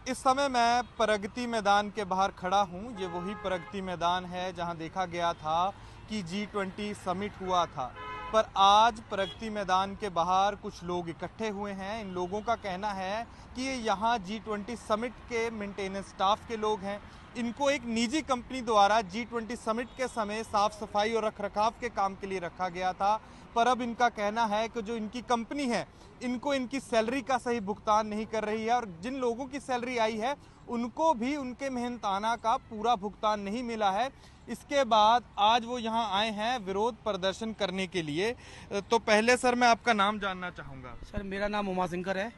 इस समय मैं प्रगति मैदान के बाहर खड़ा हूँ। ये वही प्रगति मैदान है जहाँ देखा गया था कि G20 समिट हुआ था, पर आज प्रगति मैदान के बाहर कुछ लोग इकट्ठे हुए हैं। इन लोगों का कहना है कि ये यहाँ G20 समिट के मेंटेनेंस स्टाफ के लोग हैं। इनको एक निजी कंपनी द्वारा G20 समिट के समय साफ सफाई और रखरखाव के काम के लिए रखा गया था, पर अब इनका कहना है कि जो इनकी कंपनी है इनको इनकी सैलरी का सही भुगतान नहीं कर रही है और जिन लोगों की सैलरी आई है उनको भी उनके मेहनताना का पूरा भुगतान नहीं मिला है। इसके बाद आज वो यहाँ आए हैं विरोध प्रदर्शन करने के लिए। तो पहले सर मैं आपका नाम जानना चाहूँगा। सर मेरा नाम उमाशंकर है।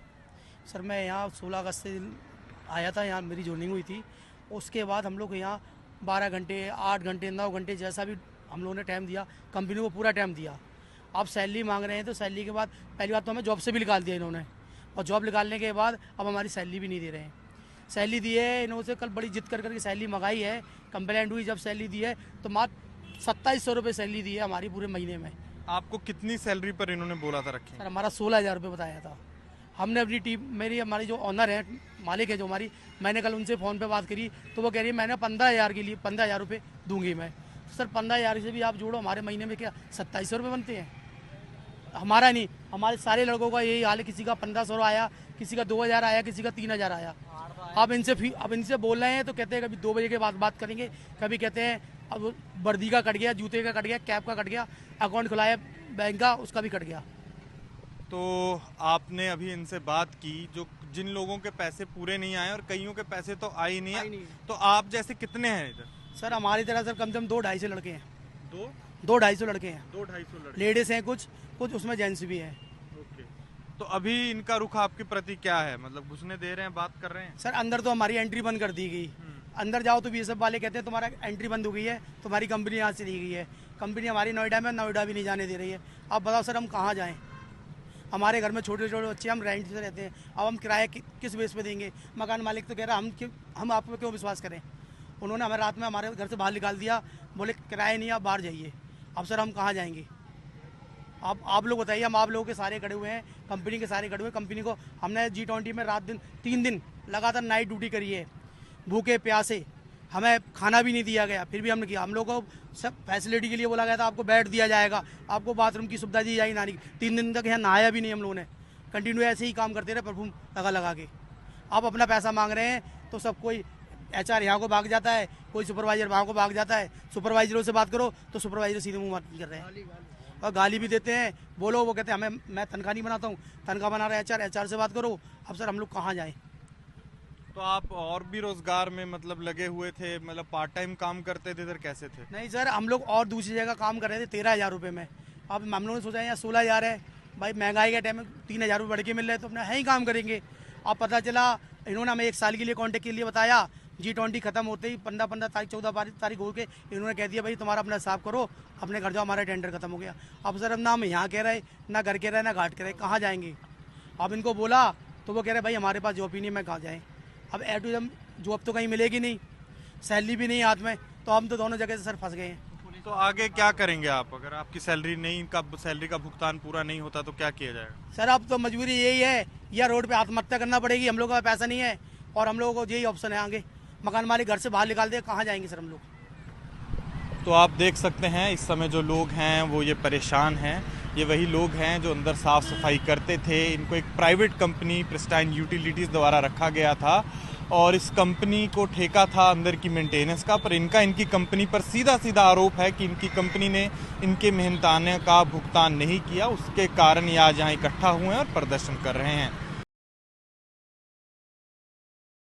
सर मैं यहाँ 16 अगस्त से आया था, यहाँ मेरी ज्वाइनिंग हुई थी। उसके बाद हम लोग यहाँ 12 घंटे 8 घंटे 9 घंटे जैसा भी हम लोगों ने टाइम दिया, कंपनी को पूरा टाइम दिया। अब सैलरी मांग रहे हैं तो सैलरी के बाद पहली बात तो हमें जॉब से भी निकाल दिया इन्होंने, और जॉब निकालने के बाद अब हमारी सैलरी भी नहीं दे रहे हैं। सैलरी दी है इन्होंने से कल बड़ी जिद कर करके सैलरी मंगाई है, कंप्लेंट हुई, जब सैलरी दी है तो मात्र 2700 रुपये सैलरी दी है हमारी पूरे महीने में। आपको कितनी सैलरी पर इन्होंने बोला था रखें? सर हमारा 16,000 रुपये बताया था। हमने अपनी टीम, हमारी जो ऑनर है, मालिक है जो हमारी, मैंने कल उनसे फ़ोन पे बात करी तो वो कह रही है मैंने 15,000 के लिए 15,000 रुपये दूंगी मैं। सर 15,000 से भी आप जोड़ो, हमारे महीने में क्या 2700 रुपये बनते हैं? हमारा नहीं, हमारे सारे लड़कों का यही हाल है। किसी का 1500 आया, किसी का 2,000 आया, किसी का 3,000 आया। अब इनसे बोल रहे हैं तो कहते हैं कभी 2 बजे के बाद बात करेंगे, कभी कहते हैं अब वर्दी का कट गया, जूते का कट गया, कैप का कट गया, अकाउंट खुलाया बैंक का उसका भी कट गया। तो आपने अभी इनसे बात की, जो जिन लोगों के पैसे पूरे नहीं आए और कईयों के पैसे तो आए ही नहीं है, तो आप जैसे कितने हैं इधर? सर हमारी तरह सर कम से कम 2-250 लड़के हैं। 2-250 लड़के हैं। 2-250 लड़के लेडीज हैं, कुछ उसमें जेंट्स भी हैं। ओके, तो अभी इनका रुख आपके प्रति क्या है? मतलब घुसने दे रहे हैं, बात कर रहे हैं? सर अंदर तो हमारी एंट्री बंद कर दी गई। अंदर जाओ तो बीएसएफ वाले कहते हैं तुम्हारा एंट्री बंद हो गई है, तुम्हारी कंपनी यहाँ से ली गई है। कंपनी हमारी नोएडा में, नोएडा भी नहीं जाने दे रही है। अब बताओ सर हम कहाँ जाएँ? हमारे घर में छोटे छोटे बच्चे, हम रेंट से रहते हैं। अब हम किराया किस बेस पे देंगे? मकान मालिक तो कह रहा हम आप पे क्यों विश्वास करें? उन्होंने हमें रात में हमारे घर से बाहर निकाल दिया, बोले किराया नहीं, आप बाहर जाइए। अब सर हम कहाँ जाएंगे? आप लोग बताइए। हम आप लोगों के सारे खड़े हुए हैं, कंपनी के सारे खड़े हुए। कंपनी को हमने G20 में रात दिन 3 दिन लगातार नाइट ड्यूटी करी है, भूखे प्यासे। हमें खाना भी नहीं दिया गया, फिर भी हमने किया। हम लोग को सब फैसिलिटी के लिए बोला गया था आपको बेड दिया जाएगा, आपको बाथरूम की सुविधा दी जाएगी नहाने की। 3 दिन तक यहाँ नहाया भी नहीं हम लोगों ने। कंटिन्यू ऐसे ही काम करते रहे, परफ्यूम लगा के। आप अपना पैसा मांग रहे हैं तो सब कोई HR यहाँ को भाग जाता है, कोई सुपरवाइजर वहाँ को भाग जाता है। सुपरवाइजरों से बात करो तो सुपरवाइजर सीधे मुँह मार कर रहे हैं और गाली भी देते हैं। बोलो, वो कहते हैं मैं तनख्वाह नहीं बनाता हूँ, तनख्वाह बना रहा है HR से बात करो। अब सर हम लोग कहाँ जाएँ? तो आप और भी रोजगार में मतलब लगे हुए थे, मतलब पार्ट टाइम काम करते थे, इधर कैसे थे? नहीं सर, हम लोग और दूसरी जगह काम कर रहे थे 13,000 रुपये में। अब हम लोगों ने सोचा यहाँ 16,000 है, भाई महंगाई के टाइम में 3,000 रुपये बढ़ के मिल रहे हैं तो अपना है ही काम करेंगे। अब पता चला इन्होंने हमें 1 साल के लिए कॉन्ट्रैक्ट के लिए बताया। G20 खत्म होते ही 15 तारीख 14 तारीख हो के इन्होंने कह दिया भाई तुम्हारा अपना हिसाब करो, अपने घर जाओ, हमारा टेंडर खत्म हो गया। अब सर अब ना हम यहाँ कह रहे, ना घर कह रहे, ना घाट कह रहे, कहाँ जाएंगे? अब इनको बोला तो वो कह रहे भाई हमारे पास जॉब ही नहीं, मैं कहाँ जाएँ? अब जॉब तो कहीं मिलेगी नहीं, सैलरी भी नहीं हाथ में, तो हम तो दोनों जगह से सर फंस गए हैं। तो आगे क्या करेंगे आप? अगर आपकी सैलरी का भुगतान पूरा नहीं होता तो क्या किया जाएगा? सर अब तो मजबूरी यही है, या रोड पे आत्महत्या करना पड़ेगी। हम लोगों का पैसा नहीं है और हम लोगों को यही ऑप्शन है आगे, मकान मालिक घर से बाहर निकाल दे, कहाँ जाएंगे सर हम लोग? तो आप देख सकते हैं इस समय जो लोग हैं वो ये परेशान हैं। ये वही लोग हैं जो अंदर साफ सफाई करते थे। इनको एक प्राइवेट कंपनी प्रिस्टाइन यूटिलिटीज़ द्वारा रखा गया था और इस कंपनी को ठेका था अंदर की मेंटेनेंस का, पर इनकी कंपनी पर सीधा आरोप है कि इनकी कंपनी ने इनके मेहनताने का भुगतान नहीं किया। उसके कारण ये आज यहाँ इकट्ठा हुए हैं और प्रदर्शन कर रहे हैं।